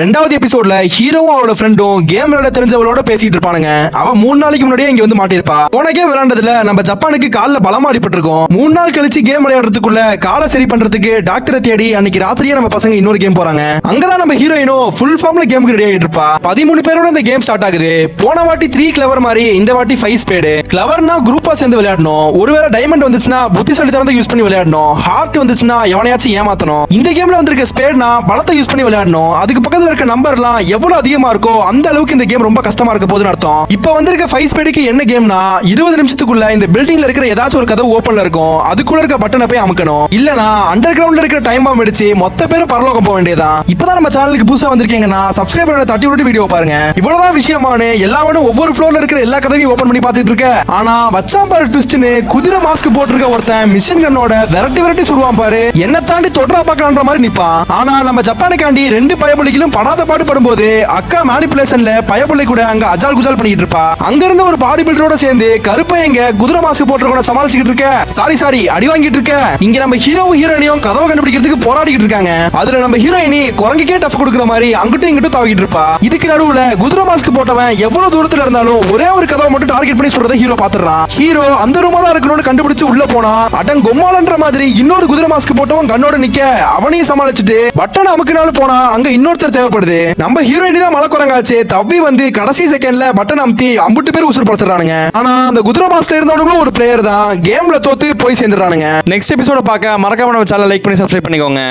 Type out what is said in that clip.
ரெண்டாவது எபிசோட்ல ஹீரோவும் அவளோட ஃப்ரெண்டும் கேம் விளையாட தெரிஞ்சவளோட பேசிட்டு இருப்பானுங்க. அவன் 3 நாளைக்கு முன்னாடியே இங்க வந்து மாட்டிருப்பா. போன கேம் விளையாண்டதுல நம்ம ஜப்பானுக்கு கால்ல பலமா அடிபட்டிருக்கோம். 3 நாள் கழிச்சு கேம் விளையாடுறதுக்குள்ள காலை சரி பண்றதுக்கு டாக்டரை தேடி அன்னைக்கு ராத்திரியே நம்ம பசங்க இன்னொரு கேம் போறாங்க. அங்கதான் நம்ம ஹீரோயினும் ஃபுல் ஃபார்ம்ல கேமுக்கு ரெடி ஆயிட்டு இருப்பா. 13 பேரோட இந்த கேம் ஸ்டார்ட் ஆகுது. போன வாட்டி 3 கிளவர் மாதிரி இந்த வாட்டி 5 ஸ்பேடு. கிளவர்னா குரூப்பா சேர்ந்து விளையாடணும். ஒருவேளை டைமண்ட் வந்துச்சுன்னா புத்திசாலித்தனத்தை யூஸ் பண்ணி விளையாடணும். ஹார்ட் வந்துச்சுன்னா எவனையாச்சும் ஏமாத்தணும். இந்த கேம்ல வந்திருக்க ஸ்பேட்னா பலத்தை யூஸ் பண்ணி விளையாடணும். அதுக்கு பக்கத்துல இருக்க நம்பர்லாம் எவ்வளவு அதிகமா இருக்கோ அந்த அளவுக்கு இந்த கேம் ரொம்ப கஷ்டமா இருக்க போகுதுன்னு அர்த்தம். இப்போ வந்திருக்க 5 ஸ்பீடுக்கு என்ன கேம்னா 20 நிமிஷத்துக்குள்ள இந்த பில்டிங்ல இருக்கிற ஏதாச்சும் ஒரு கதவு ஓபன்ல இருக்கும். அதுக்குள்ள இருக்க பட்டனை போய் அமுக்கணும். இல்லனா அண்டர் கிரவுண்ட்ல இருக்கிற டைம் பாம் அடிச்சு மொத்த பேரும் பரலோகம் போக வேண்டியதான். இப்பதான் நம்ம சேனலுக்கு புதுசா வந்திருக்கீங்கன்னா சப்ஸ்கிரைப் பண்ணி தட்டி விட்டு வீடியோ பாருங்க. இவ்வளவுதான் விஷயமான எல்லாவனும் ஒவ்வொரு ஃப்ளோர்ல இருக்கிற எல்லா கதவையும் ஓபன் பண்ணி பார்த்துட்டு இருக்க. ஆனா வச்சாம்பாரு ட்விஸ்ட்னு குதிரை மாஸ்க் போட்டிருக்க ஒருத்தன் மிஷின் கன்னோட விரட்டி விரட்டி சுடுவான் பாரு. என்ன தாண்டி தொடரா பார்க்கலான்ற மாதிரி நிப்பான். ஆனா நம்ம ஜப்பானுக்காண்டி 2 பயபுலிகளும் படாத பாடுபடும் போது அக்கா மேனிபுலேஷன்ல பயபுள்ளை கூட அங்க அஜால் குஜால் பண்ணிட்டு இருப்பா. அங்க இருந்த ஒரு பாடி பில்டரோட சேர்ந்து கருப்பையங்க குதிரை மாஸ்க் போட்டுறவன சமாளிச்சுக்கிட்டு இருக்க. சாரி அடி வாங்கிட்டு இருக்க. இங்க நம்ம ஹீரோவும் ஹீரோயினியும் கதவை கண்டுபிடிக்கிறதுக்கு போராடிட்டு இருக்காங்க. அதுல நம்ம ஹீரோயினி குரங்குக்கே டஃப் கொடுக்குற மாதிரி அங்கிட்டும் இங்கிட்டும் தாவிட்டு இருப்பா. இதுக்கு நடுவுல குதிரை மாஸ்க் போட்டவன் எவ்வளவு தூரத்துல இருந்தாலும் ஒரே ஒரு கதவை மட்டும் டார்கெட் பண்ணி சொல்றதை ஹீரோ பாத்துறான். ஹீரோ அந்த ரூமா தான் இருக்கணும்னு கண்டுபிடிச்சு உள்ள போனா அடன் கொம்மாலன்ற மாதிரி இன்னொரு குதிரை மாஸ்க் போட்டவன் கண்ணோட நிக்க அவனையும் சமாளிச்சுட்டு பட்டன் அமுக்கினாலும் போனா அங்க இன்னொருத்தர் தேவைப்படுது. நம்ம ஹீரோயினி தான் மலை குரங்காச்சு தப்பி வந்து கடைசி செகண்ட்ல பட்டன் அமுத்தி அம்புட்டு பேர் உசுறு படுத்துறானுங்க. ஆனா அந்த குதிரை மாஸ்டர் இருந்தவங்களும் ஒரு பிளேயர் தான் கேம்ல தோத்து போய் சேர்ந்துறானுங்க. நெக்ஸ்ட் எபிசோட பார்க்க மறக்காம நம்ம சேனலை லைக் பண்ணி சப்ஸ்கிரைப் பண்ணிக்கோங்க.